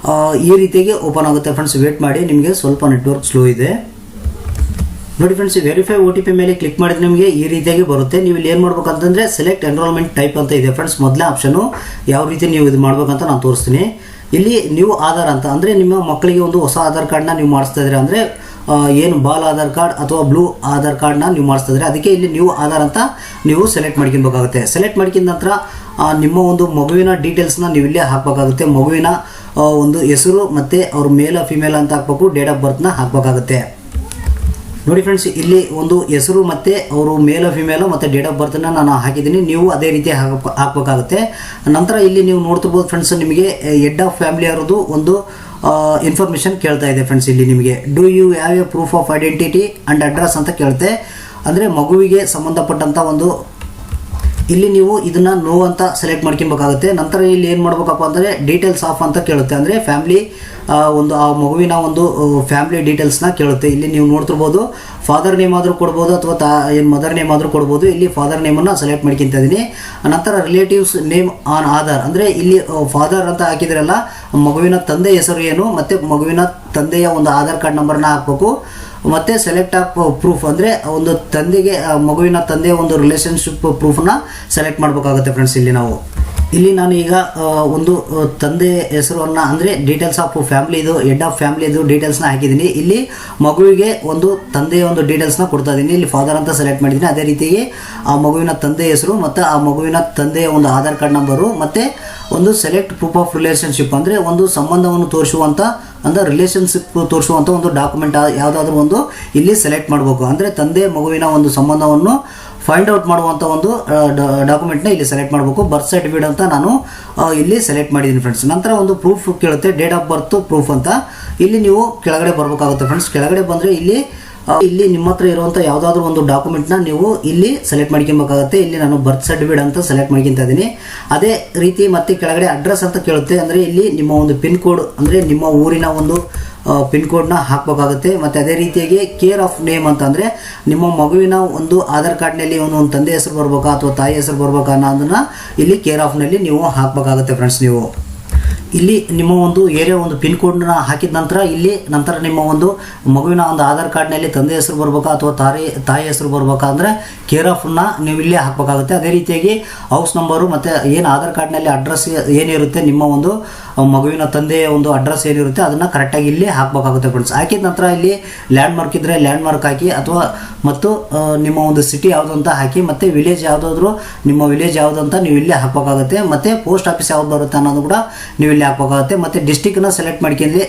Speaker 1: ಈ ರೀತಿಯಾಗಿ ಓಪನ್ ಆಗುತ್ತೆ ಫ್ರೆಂಡ್ಸ್. ವೇಟ್ ಮಾಡಿ, ನಿಮಗೆ ಸ್ವಲ್ಪ ನೆಟ್ವರ್ಕ್ ಸ್ಲೋ ಇದೆ ನೋಡಿ ಫ್ರೆಂಡ್ಸ್. ವೆರಿಫೈ OTP ಮೇಲೆ ಕ್ಲಿಕ್ ಮಾಡಿದ್ರೆ ನಿಮಗೆ ಈ ರೀತಿಯಾಗಿ ಬರುತ್ತೆ. ನೀವು ಇಲ್ಲಿ ಏನು ಮಾಡ್ಬೇಕಂತಂದರೆ ಸೆಲೆಕ್ಟ್ ಎನ್ರೋಲ್ಮೆಂಟ್ ಟೈಪ್ ಅಂತ ಇದೆ ಫ್ರೆಂಡ್ಸ್. ಮೊದಲೇ ಆಪ್ಷನು ಯಾವ ರೀತಿ ನೀವು ಇದು ಮಾಡ್ಬೇಕಂತ ನಾನು ತೋರಿಸ್ತೀನಿ. ಇಲ್ಲಿ ನೀವು ಆಧಾರ್ ಅಂತ ಅಂದರೆ ನಿಮ್ಮ ಮಕ್ಕಳಿಗೆ ಒಂದು ಹೊಸ ಆಧಾರ್ ಕಾರ್ಡ್ನ ನೀವು ಮಾಡಿಸ್ತಾ ಇದ್ದೀರಾ ಅಂದರೆ ಏನು ಬಾಲ್ ಆಧಾರ್ ಕಾರ್ಡ್ ಅಥವಾ ಬ್ಲೂ ಆಧಾರ್ ಕಾರ್ಡ್ನ ನೀವು ಮಾಡಿಸ್ತಾ ಇದ್ದೀರಾ, ಅದಕ್ಕೆ ಇಲ್ಲಿ ನೀವು ಆಧಾರ್ ಅಂತ ನೀವು ಸೆಲೆಕ್ಟ್ ಮಾಡ್ಕೊಬೇಕಾಗುತ್ತೆ. ಸೆಲೆಕ್ಟ್ ಮಾಡ್ಕೊಂಡ ನಂತರ ನಿಮ್ಮ ಒಂದು ಮಗುವಿನ ಡೀಟೇಲ್ಸ್ನ ನೀವು ಇಲ್ಲೇ ಹಾಕಬೇಕಾಗುತ್ತೆ. ಮಗುವಿನ ಒಂದು ಹೆಸರು ಮತ್ತು ಅವ್ರ ಮೇಲ ಫಿಮೇಲ್ ಅಂತ ಹಾಕಬೇಕು, ಡೇಟ್ ಆಫ್ ಬರ್ತ್ನ ಹಾಕಬೇಕಾಗುತ್ತೆ ನೋಡಿ ಫ್ರೆಂಡ್ಸ್. ಇಲ್ಲಿ ಒಂದು ಹೆಸರು ಮತ್ತು ಅವರು ಮೇಲ ಫಿಮೇಲು ಮತ್ತು ಡೇಟ್ ಆಫ್ ಬರ್ತನ್ನ ನಾನು ಹಾಕಿದ್ದೀನಿ. ನೀವು ಅದೇ ರೀತಿ ಹಾಕಬೇಕಾಗುತ್ತೆ. ನಂತರ ಇಲ್ಲಿ ನೀವು ನೋಡ್ತಿರ್ಬೋದು ಫ್ರೆಂಡ್ಸ್, ನಿಮಗೆ ಹೆಡ್ ಆಫ್ ಫ್ಯಾಮಿಲಿ ಅವರದು ಒಂದು ಇನ್ಫಾರ್ಮೇಷನ್ ಕೇಳ್ತಾ ಇದೆ ಫ್ರೆಂಡ್ಸ್. ಇಲ್ಲಿ ನಿಮಗೆ do you have a proof of identity and address ಅಂತ ಕೇಳುತ್ತೆ. ಅಂದರೆ ಮಗುವಿಗೆ ಸಂಬಂಧಪಟ್ಟಂಥ ಒಂದು ಇಲ್ಲಿ ನೀವು ಇದನ್ನು ನೋ ಅಂತ ಸೆಲೆಕ್ಟ್ ಮಾಡ್ಕೊಬೇಕಾಗುತ್ತೆ. ನಂತರ ಇಲ್ಲಿ ಏನು ಮಾಡ್ಬೇಕಪ್ಪ ಅಂದರೆ ಡೀಟೇಲ್ಸ್ ಆಫ್ ಅಂತ ಕೇಳುತ್ತೆ. ಅಂದರೆ ಫ್ಯಾಮ್ಲಿ ಒಂದು ಆ ಮಗುವಿನ ಒಂದು ಫ್ಯಾಮ್ಲಿ ಡೀಟೇಲ್ಸ್ನ ಕೇಳುತ್ತೆ. ಇಲ್ಲಿ ನೀವು ನೋಡ್ತಿರ್ಬೋದು ಫಾದರ್ ನೇಮ್ ಆದರೂ ಕೊಡ್ಬೋದು ಅಥವಾ ಏನು ಮದರ್ ನೇಮ್ ಆದರೂ ಕೊಡ್ಬೋದು. ಇಲ್ಲಿ ಫಾದರ್ ನೇಮನ್ನು ಸೆಲೆಕ್ಟ್ ಮಾಡ್ಕೊತ ಇದ್ದೀನಿ. ನಂತರ ರಿಲೇಟಿವ್ಸ್ ನೇಮ್ ಆನ್ ಆಧಾರ್ ಅಂದರೆ ಇಲ್ಲಿ ಫಾದರ್ ಅಂತ ಹಾಕಿದ್ರಲ್ಲ, ಮಗುವಿನ ತಂದೆ ಹೆಸರು ಏನು ಮತ್ತು ಮಗುವಿನ ತಂದೆಯ ಒಂದು ಆಧಾರ್ ಕಾರ್ಡ್ ನಂಬರ್ನ ಹಾಕಬೇಕು. ಮತ್ತು ಸೆಲೆಕ್ಟ್ ಆಫ್ ಪ್ರೂಫ್ ಅಂದರೆ ಒಂದು ತಂದೆಗೆ ಮಗುವಿನ ತಂದೆಯ ಒಂದು ರಿಲೇಷನ್ಶಿಪ್ ಪ್ರೂಫನ್ನ ಸೆಲೆಕ್ಟ್ ಮಾಡಬೇಕಾಗುತ್ತೆ ಫ್ರೆಂಡ್ಸ್. ಇಲ್ಲಿ ನಾನು ಈಗ ಒಂದು ತಂದೆ ಹೆಸರನ್ನು ಅಂದರೆ ಡೀಟೇಲ್ಸ್ ಆಫ್ ಫ್ಯಾಮ್ಲಿದು ಹೆಡ್ ಆಫ್ ಫ್ಯಾಮ್ಲಿದು ಡೀಟೇಲ್ಸ್ನ ಹಾಕಿದ್ದೀನಿ. ಇಲ್ಲಿ ಮಗುವಿಗೆ ಒಂದು ತಂದೆಯ ಒಂದು ಡೀಟೇಲ್ಸ್ನ ಕೊಡ್ತಾ ಇದ್ದೀನಿ. ಇಲ್ಲಿ ಫಾದರ್ ಅಂತ ಸೆಲೆಕ್ಟ್ ಮಾಡಿದ್ದೀನಿ. ಅದೇ ರೀತಿಯಾಗಿ ಆ ಮಗುವಿನ ತಂದೆ ಹೆಸರು ಮತ್ತು ಆ ಮಗುವಿನ ತಂದೆಯ ಒಂದು ಆಧಾರ್ ಕಾರ್ಡ್ ನಂಬರು ಮತ್ತು ಒಂದು ಸೆಲೆಕ್ಟ್ ಪ್ರೂಫ್ ಆಫ್ ರಿಲೇಷನ್ಶಿಪ್ ಅಂದರೆ ಒಂದು ಸಂಬಂಧವನ್ನು ತೋರಿಸುವಂಥ ಅಂದರೆ ರಿಲೇಷನ್ಶಿಪ್ ತೋರಿಸುವಂಥ ಒಂದು ಡಾಕ್ಯುಮೆಂಟ್ ಯಾವುದಾದ್ರೂ ಒಂದು ಇಲ್ಲಿ ಸೆಲೆಕ್ಟ್ ಮಾಡಬೇಕು. ಅಂದರೆ ತಂದೆ ಮಗುವಿನ ಒಂದು ಸಂಬಂಧವನ್ನು ಫೈಂಡ್ ಔಟ್ ಮಾಡುವಂಥ ಒಂದು ಡಾಕ್ಯುಮೆಂಟ್ನ ಇಲ್ಲಿ ಸೆಲೆಕ್ಟ್ ಮಾಡಬೇಕು. ಬರ್ತ್ ಸರ್ಟಿಫಿಕೇಟ್ ಅಂತ ನಾನು ಇಲ್ಲಿ ಸೆಲೆಕ್ಟ್ ಮಾಡಿದ್ದೀನಿ ಫ್ರೆಂಡ್ಸ್. ನಂತರ ಒಂದು ಪ್ರೂಫ್ ಕೇಳುತ್ತೆ, ಡೇಟ್ ಆಫ್ ಬರ್ತ್ ಪ್ರೂಫ್ ಅಂತ. ಇಲ್ಲಿ ನೀವು ಕೆಳಗಡೆ ಬರಬೇಕಾಗುತ್ತೆ ಫ್ರೆಂಡ್ಸ್. ಕೆಳಗಡೆ ಬಂದರೆ ಇಲ್ಲಿ ನಿಮ್ಮ ಹತ್ರ ಇರುವಂಥ ಯಾವುದಾದ್ರೂ ಒಂದು ಡಾಕ್ಯುಮೆಂಟ್ನ ನೀವು ಇಲ್ಲಿ ಸೆಲೆಕ್ಟ್ ಮಾಡ್ಕೊಬೇಕಾಗುತ್ತೆ. ಇಲ್ಲಿ ನಾನು ಬರ್ತ್ ಸರ್ಟಿಫಿಕೇಟ್ ಅಂತ ಸೆಲೆಕ್ಟ್ ಮಾಡ್ಕೊತಾ ಇದ್ದೀನಿ. ಅದೇ ರೀತಿ ಮತ್ತೆ ಕೆಳಗಡೆ ಅಡ್ರೆಸ್ ಅಂತ ಕೇಳುತ್ತೆ. ಅಂದರೆ ಇಲ್ಲಿ ನಿಮ್ಮ ಒಂದು ಪಿನ್ ಕೋಡ್, ಅಂದರೆ ನಿಮ್ಮ ಊರಿನ ಒಂದು ಪಿನ್ ಕೋಡ್ನ ಹಾಕಬೇಕಾಗುತ್ತೆ. ಮತ್ತು ಅದೇ ರೀತಿಯಾಗಿ ಕೇರ್ ಆಫ್ ನೇಮ್ ಅಂತ ಅಂದರೆ ನಿಮ್ಮ ಮಗುವಿನ ಒಂದು ಆಧಾರ್ ಕಾರ್ಡ್ನಲ್ಲಿ ಒಂದು ತಂದೆ ಹೆಸರು ಬರ್ಬೇಕಾ ಅಥವಾ ತಾಯಿ ಹೆಸರು ಬರ್ಬೇಕಾ ಅನ್ನೋದನ್ನು ಇಲ್ಲಿ ಕೇರ್ ಆಫ್ನಲ್ಲಿ ನೀವು ಹಾಕಬೇಕಾಗುತ್ತೆ ಫ್ರೆಂಡ್ಸ್. ನೀವು ಇಲ್ಲಿ ನಿಮ್ಮ ಒಂದು ಏರಿಯಾ ಒಂದು ಪಿನ್ ಕೋಡ್ನ ಹಾಕಿದ ನಂತರ ನಿಮ್ಮ ಒಂದು ಮಗುವಿನ ಒಂದು ಆಧಾರ್ ಕಾರ್ಡ್ನಲ್ಲಿ ತಂದೆ ಹೆಸರು ಬರ್ಬೇಕಾ ಅಥವಾ ತಾಯಿ ಹೆಸರು ಬರ್ಬೇಕಾ ಅಂದರೆ ಕೇರ್ ಆಫ್ನ ನೀವು ಇಲ್ಲಿ ಹಾಕಬೇಕಾಗುತ್ತೆ. ಅದೇ ರೀತಿಯಾಗಿ ಹೌಸ್ ನಂಬರು ಮತ್ತು ಏನು ಆಧಾರ್ ಕಾರ್ಡ್ನಲ್ಲಿ ಅಡ್ರೆಸ್ ಏನಿರುತ್ತೆ, ನಿಮ್ಮ ಒಂದು ಮಗುವಿನ ತಂದೆಯ ಒಂದು ಅಡ್ರೆಸ್ ಏನಿರುತ್ತೆ ಅದನ್ನು ಕರೆಕ್ಟಾಗಿ ಇಲ್ಲಿ ಹಾಕಬೇಕಾಗುತ್ತೆ ಫ್ರೆಂಡ್ಸ್. ಹಾಕಿದ ನಂತರ ಇಲ್ಲಿ ಲ್ಯಾಂಡ್ ಮಾರ್ಕ್ ಇದ್ದರೆ ಲ್ಯಾಂಡ್ ಮಾರ್ಕ್ ಹಾಕಿ, ಅಥವಾ ಮತ್ತು ನಿಮ್ಮ ಒಂದು ಸಿಟಿ ಯಾವುದು ಅಂತ ಹಾಕಿ, ಮತ್ತು ವಿಲೇಜ್ ಯಾವುದಾದ್ರೂ ನಿಮ್ಮ ವಿಲೇಜ್ ಯಾವುದು ಅಂತ ನೀವು ಇಲ್ಲಿ ಹಾಕಬೇಕಾಗುತ್ತೆ. ಮತ್ತು ಪೋಸ್ಟ್ ಆಫೀಸ್ ಯಾವ್ದು ಬರುತ್ತೆ ಅನ್ನೋದು ಕೂಡ ನೀವು ಇಲ್ಲಿ ಹಾಕಬೇಕಾಗುತ್ತೆ. ಮತ್ತು ಡಿಸ್ಟಿಕ್ನ ಸೆಲೆಕ್ಟ್ ಮಾಡ್ಕೊಂಡು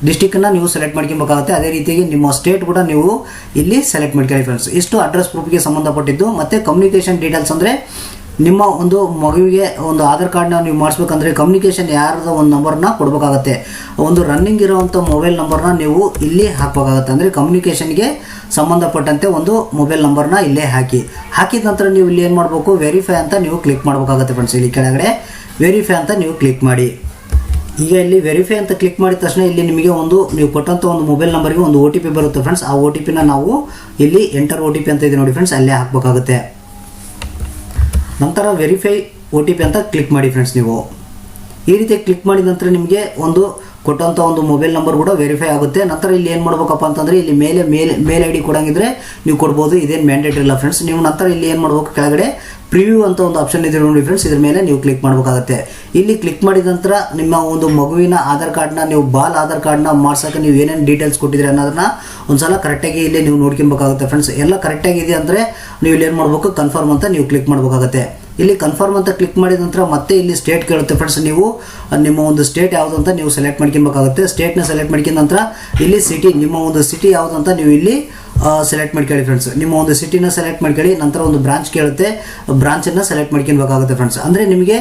Speaker 1: ಡಿಸ್ಟಿಕ್ನ ನೀವು ಸೆಲೆಕ್ಟ್ ಮಾಡ್ಕೊಬೇಕಾಗುತ್ತೆ. ಅದೇ ರೀತಿಯಾಗಿ ನಿಮ್ಮ ಸ್ಟೇಟ್ ಕೂಡ ನೀವು ಇಲ್ಲಿ ಸೆಲೆಕ್ಟ್ ಮಾಡ್ಕೊಳ್ಳಿ ಫ್ರೆಂಡ್ಸ್. ಇಷ್ಟು ಅಡ್ರೆಸ್ ಪ್ರೂಫ್ಗೆ ಸಂಬಂಧಪಟ್ಟಿದ್ದು. ಮತ್ತು ಕಮ್ಯುನಿಕೇಷನ್ ಡೀಟೇಲ್ಸ್ ಅಂದರೆ ನಿಮ್ಮ ಒಂದು ಮಗುವಿಗೆ ಒಂದು ಆಧಾರ್ ಕಾರ್ಡ್ನ ನೀವು ಮಾಡಿಸ್ಬೇಕಂದ್ರೆ ಕಮ್ಯುನಿಕೇಷನ್ ಯಾರದ ಒಂದು ನಂಬರ್ನ ಕೊಡಬೇಕಾಗತ್ತೆ. ಒಂದು ರನ್ನಿಂಗ್ ಇರೋವಂಥ ಮೊಬೈಲ್ ನಂಬರ್ನ ನೀವು ಇಲ್ಲಿ ಹಾಕಬೇಕಾಗತ್ತೆ. ಅಂದರೆ ಕಮ್ಯುನಿಕೇಷನ್ಗೆ ಸಂಬಂಧಪಟ್ಟಂತೆ ಒಂದು ಮೊಬೈಲ್ ನಂಬರ್ನ ಇಲ್ಲೇ ಹಾಕಿದ ನಂತರ ನೀವು ಇಲ್ಲಿ ಏನು ಮಾಡಬೇಕು, ವೆರಿಫೈ ಅಂತ ನೀವು ಕ್ಲಿಕ್ ಮಾಡಬೇಕಾಗತ್ತೆ ಫ್ರೆಂಡ್ಸ್. ಇಲ್ಲಿ ಕೆಳಗಡೆ ವೆರಿಫೈ ಅಂತ ನೀವು ಕ್ಲಿಕ್ ಮಾಡಿ. ಈಗ ಇಲ್ಲಿ ವೆರಿಫೈ ಅಂತ ಕ್ಲಿಕ್ ಮಾಡಿದ ತಕ್ಷಣ ಇಲ್ಲಿ ನಿಮಗೆ ನೀವು ಕೊಟ್ಟಂಥ ಒಂದು ಮೊಬೈಲ್ ನಂಬರ್ಗೆ ಒಂದು OTP ಬರುತ್ತೆ ಫ್ರೆಂಡ್ಸ್. ಆ OTPನ ನಾವು ಇಲ್ಲಿ ಎಂಟರ್ OTP ಅಂತ ಇದೆ ನೋಡಿ ಫ್ರೆಂಡ್ಸ್, ಅಲ್ಲೇ ಹಾಕಬೇಕಾಗುತ್ತೆ. ನಂತರ ವೆರಿಫೈ OTP ಅಂತ ಕ್ಲಿಕ್ ಮಾಡಿ ಫ್ರೆಂಡ್ಸ್. ನೀವು ಈ ರೀತಿ ಕ್ಲಿಕ್ ಮಾಡಿದ ನಂತರ ನಿಮಗೆ ಒಂದು ಕೊಟ್ಟಂಥ ಒಂದು ಮೊಬೈಲ್ ನಂಬರ್ ಕೂಡ ವೆರಿಫೈ ಆಗುತ್ತೆ. ನಂತರ ಇಲ್ಲಿ ಏನು ಮಾಡಬೇಕಪ್ಪ ಅಂತಂದರೆ ಇಲ್ಲಿ ಮೇಲ್ ID ಕೊಡಂಗಿದ್ರೆ ನೀವು ಕೊಡ್ಬೋದು, ಇದೇನು ಮ್ಯಾಂಡೇಟರಿ ಇಲ್ಲ ಫ್ರೆಂಡ್ಸ್. ನೀವು ನಂತರ ಇಲ್ಲಿ ಏನು ಮಾಡಬೇಕು, ಕೆಳಗಡೆ ಪ್ರಿವ್ಯೂ ಅಂತ ಒಂದು ಆಪ್ಷನ್ ಇದೆ ನೋಡಿ ಫ್ರೆಂಡ್ಸ್, ಇದ್ರ ಮೇಲೆ ನೀವು ಕ್ಲಿಕ್ ಮಾಡಬೇಕಾಗುತ್ತೆ. ಇಲ್ಲಿ ಕ್ಲಿಕ್ ಮಾಡಿದ ನಂತರ ನಿಮ್ಮ ಒಂದು ಮಗುವಿನ ಆಧಾರ್ ಕಾರ್ಡ್ನ ನೀವು ಆಧಾರ್ ಕಾರ್ಡ್ನ ಮಾಡ್ಸೋಕೆ ನೀವು ಏನೇನು ಡೀಟೇಲ್ಸ್ ಕೊಟ್ಟಿದ್ದೀರಿ ಅನ್ನೋದನ್ನ ಒಂದ್ಸಲ ಕರೆಕ್ಟಾಗಿ ಇಲ್ಲಿ ನೀವು ನೋಡ್ಕೊಬೇಕಾಗುತ್ತೆ ಫ್ರೆಂಡ್ಸ್. ಎಲ್ಲ ಕರೆಕ್ಟಾಗಿದೆ ಅಂದರೆ ನೀವು ಇಲ್ಲಿ ಏನು ಮಾಡಬೇಕು, ಕನ್ಫರ್ಮ್ ಅಂತ ನೀವು ಕ್ಲಿಕ್ ಮಾಡಬೇಕಾಗುತ್ತೆ. ಇಲ್ಲಿ ಕನ್ಫರ್ಮ್ ಅಂತ ಕ್ಲಿಕ್ ಮಾಡಿದ ನಂತರ ಮತ್ತೆ ಇಲ್ಲಿ ಸ್ಟೇಟ್ ಕೇಳುತ್ತೆ ಫ್ರೆಂಡ್ಸ್. ನೀವು ನಿಮ್ಮ ಒಂದು ಸ್ಟೇಟ್ ಯಾವುದು ಅಂತ ನೀವು ಸೆಲೆಕ್ಟ್ ಮಾಡ್ಕೊಬೇಕಾಗುತ್ತೆ. ಸ್ಟೇಟ್ನ ಸೆಲೆಕ್ಟ್ ಮಾಡ್ಕೊಂಡ ನಂತರ ಇಲ್ಲಿ ಸಿಟಿ, ನಿಮ್ಮ ಒಂದು ಸಿಟಿ ಯಾವುದು ಅಂತ ನೀವು ಇಲ್ಲಿ ಸೆಲೆಕ್ಟ್ ಮಾಡ್ಕೊಳ್ಳಿ ಫ್ರೆಂಡ್ಸ್. ನಿಮ್ಮ ಒಂದು ಸಿಟಿನ ಸೆಲೆಕ್ಟ್ ಮಾಡ್ಕೊಳ್ಳಿ. ನಂತರ ಒಂದು ಬ್ರಾಂಚ್ ಕೇಳುತ್ತೆ, ಬ್ರಾಂಚನ್ನು ಸೆಲೆಕ್ಟ್ ಮಾಡ್ಕೊಬೇಕಾಗುತ್ತೆ ಫ್ರೆಂಡ್ಸ್. ಅಂದರೆ ನಿಮಗೆ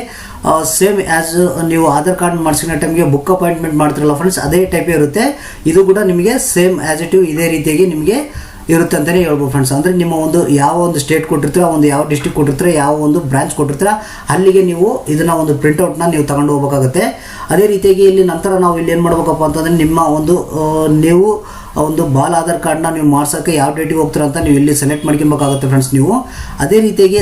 Speaker 1: ಸೇಮ್ ಆ್ಯಸ್ ನೀವು ಆಧಾರ್ ಕಾರ್ಡ್ ಮಾಡಿಸಿದ ಟೈಮ್ಗೆ ಬುಕ್ ಅಪಾಯಿಂಟ್ಮೆಂಟ್ ಮಾಡ್ತಿರಲ್ಲ ಫ್ರೆಂಡ್ಸ್, ಅದೇ ಟೈಪೇ ಇರುತ್ತೆ. ಇದು ಕೂಡ ನಿಮಗೆ ಸೇಮ್ ಆ್ಯಸ್ ಇಟ್ ಇದೇ ರೀತಿಯಾಗಿ ನಿಮಗೆ ಇರುತ್ತೆ ಅಂತಲೇ ಹೇಳ್ಬೋದು ಫ್ರೆಂಡ್ಸ್. ಅಂದರೆ ನಿಮ್ಮ ಒಂದು ಯಾವ ಒಂದು ಸ್ಟೇಟ್ ಕೊಟ್ಟಿರ್ತೀರ, ಒಂದು ಯಾವ ಡಿಸ್ಟ್ರಿಕ್ಟ್ ಕೊಟ್ಟಿರ್ತೀರ, ಯಾವ ಒಂದು ಬ್ರಾಂಚ್ ಕೊಟ್ಟಿರ್ತೀರ, ಅಲ್ಲಿಗೆ ನೀವು ಇದನ್ನು ಒಂದು ಪ್ರಿಂಟ್ಔಟ್ನ ನೀವು ತಗೊಂಡು ಹೋಗಬೇಕಾಗುತ್ತೆ. ಅದೇ ರೀತಿಯಾಗಿ ಇಲ್ಲಿ ನಂತರ ನಾವು ಇಲ್ಲಿ ಏನು ಮಾಡ್ಬೇಕಪ್ಪ ಅಂತಂದರೆ ನಿಮ್ಮ ಒಂದು ನೀವು ಒಂದು ಆಧಾರ್ ಕಾರ್ಡ್ನ ನೀವು ಮಾಡ್ಸೋಕ್ಕೆ ಯಾವ ಡೇಟಿಗೆ ಹೋಗ್ತೀರ ಅಂತ ನೀವು ಇಲ್ಲಿ ಸೆಲೆಕ್ಟ್ ಮಾಡ್ಕೊಬೇಕಾಗುತ್ತೆ ಫ್ರೆಂಡ್ಸ್. ನೀವು ಅದೇ ರೀತಿಯಾಗಿ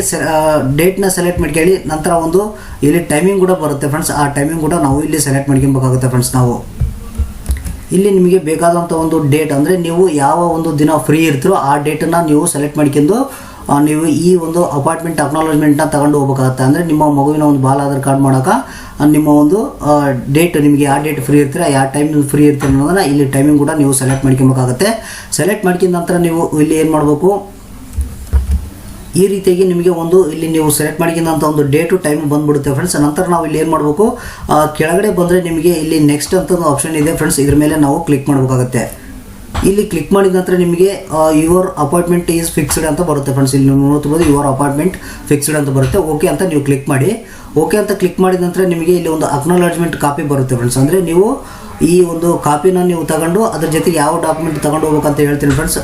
Speaker 1: ಡೇಟ್ನ ಸೆಲೆಕ್ಟ್ ಮಾಡ್ಕೊಳ್ಳಿ. ನಂತರ ಒಂದು ಇಲ್ಲಿ ಟೈಮಿಂಗ್ ಕೂಡ ಬರುತ್ತೆ ಫ್ರೆಂಡ್ಸ್, ಆ ಟೈಮಿಂಗ್ ಕೂಡ ನಾವು ಇಲ್ಲಿ ಸೆಲೆಕ್ಟ್ ಮಾಡ್ಕೊಬೇಕಾಗುತ್ತೆ ಫ್ರೆಂಡ್ಸ್. ನಾವು ಇಲ್ಲಿ ನಿಮಗೆ ಬೇಕಾದಂಥ ಒಂದು ಡೇಟ್, ಅಂದರೆ ನೀವು ಯಾವ ಒಂದು ದಿನ ಫ್ರೀ ಇರ್ತೀರೋ ಆ ಡೇಟನ್ನು ನೀವು ಸೆಲೆಕ್ಟ್ ಮಾಡ್ಕೊಂಡು ನೀವು ಈ ಒಂದು ಅಪಾಯಿಂಟ್ಮೆಂಟ್ ಅಕ್ನಾಲಜ್ಮೆಂಟ್ನ ತಗೊಂಡು ಹೋಗಬೇಕಾಗುತ್ತೆ. ಅಂದರೆ ನಿಮ್ಮ ಮಗುವಿನ ಒಂದು ಆಧಾರ್ ಕಾರ್ಡ್ ಮಾಡೋಕೆ ನಿಮ್ಮ ಒಂದು ಡೇಟ್, ನಿಮಗೆ ಯಾವ ಡೇಟ್ ಫ್ರೀ ಇರ್ತೀರ, ಯಾವ ಟೈಮ್ ಫ್ರೀ ಇರ್ತೀರ ಅನ್ನೋದನ್ನು ಇಲ್ಲಿ ಟೈಮಿಂಗ್ ಕೂಡ ನೀವು ಸೆಲೆಕ್ಟ್ ಮಾಡ್ಕೊಬೇಕಾಗುತ್ತೆ. ಸೆಲೆಕ್ಟ್ ಮಾಡ್ಕೊಂಡ ನಂತರ ನೀವು ಇಲ್ಲಿ ಏನು ಮಾಡಬೇಕು, ಈ ರೀತಿಯಾಗಿ ನಿಮಗೆ ಒಂದು ಇಲ್ಲಿ ನೀವು ಸೆಲೆಕ್ಟ್ ಮಾಡಿಕೊಂಡಂಥ ಒಂದು ಡೇಟು ಟೈಮ್ ಬಂದುಬಿಡುತ್ತೆ ಫ್ರೆಂಡ್ಸ್. ನಂತರ ನಾವು ಇಲ್ಲಿ ಏನು ಮಾಡಬೇಕು, ಕೆಳಗಡೆ ಬಂದರೆ ನಿಮಗೆ ಇಲ್ಲಿ ನೆಕ್ಸ್ಟ್ ಅಂತ ಒಂದು ಆಪ್ಷನ್ ಇದೆ ಫ್ರೆಂಡ್ಸ್, ಇದ್ರ ಮೇಲೆ ನಾವು ಕ್ಲಿಕ್ ಮಾಡಬೇಕಾಗುತ್ತೆ. ಇಲ್ಲಿ ಕ್ಲಿಕ್ ಮಾಡಿದ ನಂತರ ನಿಮಗೆ ಯುವರ್ ಅಪಾಯಿಂಟ್ಮೆಂಟ್ ಈಸ್ ಫಿಕ್ಸ್ಡ್ ಅಂತ ಬರುತ್ತೆ ಫ್ರೆಂಡ್ಸ್. ಇಲ್ಲಿ ನೀವು ನೋಡ್ಬೋದು ಯುವರ್ ಅಪಾಯಿಂಟ್ಮೆಂಟ್ ಫಿಕ್ಸ್ಡ್ ಅಂತ ಬರುತ್ತೆ. ಓಕೆ ಅಂತ ನೀವು ಕ್ಲಿಕ್ ಮಾಡಿ. ಓಕೆ ಅಂತ ಕ್ಲಿಕ್ ಮಾಡಿದ ನಂತರ ನಿಮಗೆ ಇಲ್ಲಿ ಒಂದು ಅಕ್ನಾಲಜ್ಮೆಂಟ್ ಕಾಪಿ ಬರುತ್ತೆ ಫ್ರೆಂಡ್ಸ್. ಅಂದರೆ ನೀವು ಈ ಒಂದು ಕಾಪಿನ ನೀವು ತಗೊಂಡು ಅದ್ರ ಜೊತೆಗೆ ಯಾವ ಡಾಕ್ಯುಮೆಂಟ್ ತಗೊಂಡು ಹೋಗ್ಬೇಕಂತ ಹೇಳ್ತೀನಿ ಫ್ರೆಂಡ್ಸ್.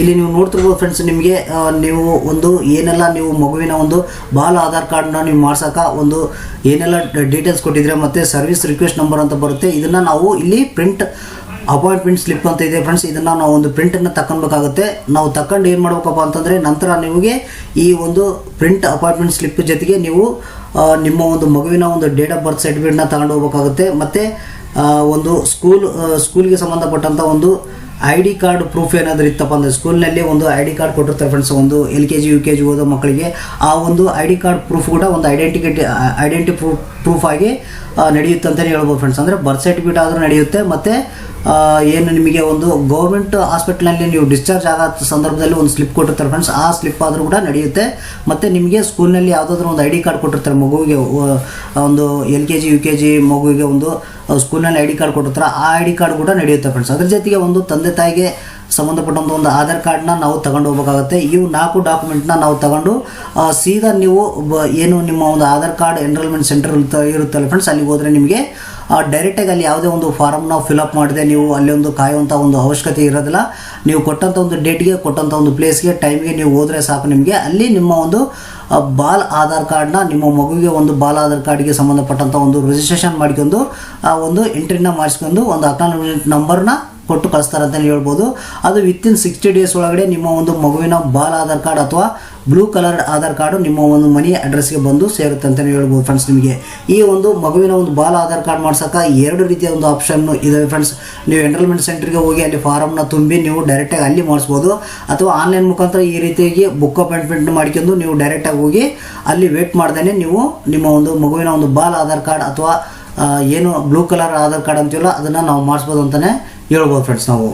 Speaker 1: ಇಲ್ಲಿ ನೀವು ನೋಡ್ತಿರ್ಬೋದು ಫ್ರೆಂಡ್ಸ್, ನಿಮಗೆ ನೀವು ಒಂದು ಏನೆಲ್ಲ ನೀವು ಮಗುವಿನ ಒಂದು ಆಧಾರ್ ಕಾರ್ಡ್ನ ನೀವು ಮಾಡ್ಸೋಕೆ ಒಂದು ಏನೆಲ್ಲ ಡೀಟೇಲ್ಸ್ ಕೊಟ್ಟಿದ್ರೆ ಮತ್ತು ಸರ್ವಿಸ್ ರಿಕ್ವೆಸ್ಟ್ ನಂಬರ್ ಅಂತ ಬರುತ್ತೆ. ಇದನ್ನು ನಾವು ಇಲ್ಲಿ ಪ್ರಿಂಟ್ ಅಪಾಯಿಂಟ್ಮೆಂಟ್ ಸ್ಲಿಪ್ ಅಂತ ಇದೆ ಫ್ರೆಂಡ್ಸ್, ಇದನ್ನು ನಾವು ಒಂದು ಪ್ರಿಂಟನ್ನು ತಗೊಳ್ಬೇಕಾಗುತ್ತೆ. ನಾವು ತಗೊಂಡು ಏನು ಮಾಡ್ಬೇಕಪ್ಪ ಅಂತಂದರೆ ನಂತರ ನಿಮಗೆ ಈ ಒಂದು ಪ್ರಿಂಟ್ ಅಪಾಯಿಂಟ್ಮೆಂಟ್ ಸ್ಲಿಪ್ ಜೊತೆಗೆ ನೀವು ನಿಮ್ಮ ಒಂದು ಮಗುವಿನ ಒಂದು ಡೇಟ್ ಆಫ್ ಬರ್ತ್ ಸರ್ಟಿಫಿಕೇಟ್ನ ತಗೊಂಡು ಹೋಗ್ಬೇಕಾಗುತ್ತೆ. ಮತ್ತು ಒಂದು ಸ್ಕೂಲ್ಗೆ ಸಂಬಂಧಪಟ್ಟಂಥ ಒಂದು ID ಕಾರ್ಡ್ ಪ್ರೂಫ್ ಏನಾದರೂ ಇತ್ತಪ್ಪ ಅಂದರೆ ಸ್ಕೂಲ್ನಲ್ಲಿ ಒಂದು ID ಕಾರ್ಡ್ ಕೊಟ್ಟಿರ್ತಾರೆ ಫ್ರೆಂಡ್ಸ್, ಒಂದು LKG UKG ಓದೋ ಮಕ್ಕಳಿಗೆ ಆ ಒಂದು ID ಕಾರ್ಡ್ ಪ್ರೂಫ್ ಕೂಡ ಒಂದು ಐಡೆಂಟಿ ಪ್ರೂಫ್ ಆಗಿ ನಡೆಯುತ್ತೆ ಅಂತಲೇ ಹೇಳ್ಬೋದು ಫ್ರೆಂಡ್ಸ್. ಅಂದರೆ ಬರ್ತ್ ಸರ್ಟಿಫಿಕೇಟ್ ಆದರೂ ನಡೆಯುತ್ತೆ. ಮತ್ತು ಏನು ನಿಮಗೆ ಒಂದು ಗೌರ್ಮೆಂಟ್ ಹಾಸ್ಪಿಟ್ಲಲ್ಲಿ ನೀವು ಡಿಸ್ಚಾರ್ಜ್ ಆಗೋ ಸಂದರ್ಭದಲ್ಲಿ ಒಂದು ಸ್ಲಿಪ್ ಕೊಟ್ಟಿರ್ತಾರೆ ಫ್ರೆಂಡ್ಸ್, ಆ ಸ್ಲಿಪ್ ಆದರೂ ಕೂಡ ನಡೆಯುತ್ತೆ. ಮತ್ತು ನಿಮಗೆ ಸ್ಕೂಲ್ನಲ್ಲಿ ಯಾವುದಾದ್ರೂ ಒಂದು ID ಕಾರ್ಡ್ ಕೊಟ್ಟಿರ್ತಾರೆ ಮಗುವಿಗೆ, ಒಂದು LKG UKG ಮಗುವಿಗೆ ಒಂದು ಸ್ಕೂಲ್ನಲ್ಲಿ ID ಕಾರ್ಡ್ ಕೊಟ್ಟಿರ್ತಾರೆ, ಆ ID ಕಾರ್ಡ್ ಕೂಡ ನಡೆಯುತ್ತೆ ಫ್ರೆಂಡ್ಸ್. ಅದ್ರ ಜೊತೆಗೆ ಒಂದು ತಂದೆ ತಾಯಿಗೆ ಸಂಬಂಧಪಟ್ಟಂಥ ಒಂದು ಆಧಾರ್ ಕಾರ್ಡ್ನ ನಾವು ತಗೊಂಡು ಹೋಗಬೇಕಾಗುತ್ತೆ. ಇವು 4 ಡಾಕ್ಯುಮೆಂಟ್ನ ನಾವು ತಗೊಂಡು ಸೀದಾ ನೀವು ಏನು ನಿಮ್ಮ ಒಂದು ಆಧಾರ್ ಕಾರ್ಡ್ ಎನ್ರೋಲ್ಮೆಂಟ್ ಸೆಂಟರ್ ಇರುತ್ತಲ್ಲ ಫ್ರೆಂಡ್ಸ್, ಅಲ್ಲಿಗೆ ಹೋದರೆ ನಿಮಗೆ ಡೈರೆಕ್ಟಾಗಿ ಅಲ್ಲಿ ಯಾವುದೇ ಒಂದು ಫಾರಮ್ ನಾವು ಫಿಲಪ್ ಮಾಡಿದೆ ನೀವು ಅಲ್ಲಿ ಒಂದು ಕಾಯುವಂಥ ಒಂದು ಅವಶ್ಯಕತೆ ಇರೋದಿಲ್ಲ. ನೀವು ಕೊಟ್ಟಂಥ ಒಂದು ಡೇಟ್ಗೆ, ಕೊಟ್ಟಂಥ ಒಂದು ಪ್ಲೇಸ್ಗೆ, ಟೈಮ್ಗೆ ನೀವು ಹೋದರೆ ಸಾಕು. ನಿಮಗೆ ಅಲ್ಲಿ ನಿಮ್ಮ ಒಂದು ಬಾಲ್ ಆಧಾರ್ ಕಾರ್ಡ್ನ, ನಿಮ್ಮ ಮಗುವಿಗೆ ಒಂದು ಬಾಲ್ ಆಧಾರ್ ಕಾರ್ಡ್ಗೆ ಸಂಬಂಧಪಟ್ಟಂಥ ಒಂದು ರಿಜಿಸ್ಟ್ರೇಷನ್ ಮಾಡ್ಕೊಂಡು ಒಂದು ಎಂಟ್ರಿನ ಮಾಡಿಸ್ಕೊಂಡು ಒಂದು ಅಕ್ನಾಲಜ್ಮೆಂಟ್ ನಂಬರ್ನ ಕೊಟ್ಟು ಕಳಿಸ್ತಾರೆ ಅಂತಲೇ ಹೇಳ್ಬೋದು. ಅದು ವಿತಿನ್ 60 ಡೇಸ್ ಒಳಗಡೆ ನಿಮ್ಮ ಒಂದು ಮಗುವಿನ ಬಾಲ್ ಆಧಾರ್ ಕಾರ್ಡ್ ಅಥವಾ ಬ್ಲೂ ಕಲರ್ ಆಧಾರ್ ಕಾರ್ಡು ನಿಮ್ಮ ಒಂದು ಮನಿ ಅಡ್ರೆಸ್ಗೆ ಬಂದು ಸೇರುತ್ತೆ ಅಂತಲೇ ಹೇಳ್ಬೋದು ಫ್ರೆಂಡ್ಸ್. ನಿಮಗೆ ಈ ಒಂದು ಮಗುವಿನ ಒಂದು ಬಾಲ್ ಆಧಾರ್ ಕಾರ್ಡ್ ಮಾಡ್ಸೋಕೆ 2 ರೀತಿಯ ಒಂದು ಆಪ್ಷನ್ ಇದಾವೆ ಫ್ರೆಂಡ್ಸ್. ನೀವು ಎನ್ರೋಲ್ಮೆಂಟ್ ಸೆಂಟ್ರಿಗೆ ಹೋಗಿ ಅಲ್ಲಿ ಫಾರಮ್ನ ತುಂಬಿ ನೀವು ಡೈರೆಕ್ಟಾಗಿ ಅಲ್ಲಿ ಮಾಡಿಸ್ಬೋದು, ಅಥವಾ ಆನ್ಲೈನ್ ಮುಖಾಂತರ ಈ ರೀತಿಯಾಗಿ ಬುಕ್ ಅಪಾಯಿಂಟ್ಮೆಂಟ್ ಮಾಡ್ಕೊಂಡು ನೀವು ಡೈರೆಕ್ಟಾಗಿ ಹೋಗಿ ಅಲ್ಲಿ ವೇಟ್ ಮಾಡ್ದೇ ನೀವು ನಿಮ್ಮ ಒಂದು ಮಗುವಿನ ಒಂದು ಬಾಲ್ ಆಧಾರ್ ಕಾರ್ಡ್ ಅಥವಾ ಏನು ಬ್ಲೂ ಕಲರ್ ಆಧಾರ್ ಕಾರ್ಡ್ ಅಂತೀವಲ್ಲ ಅದನ್ನು ನಾವು ಮಾಡಿಸ್ಬೋದು ಅಂತಲೇ ಹೇಳ್ಬೋದು ಫ್ರೆಂಡ್ಸ್ ನಾವು.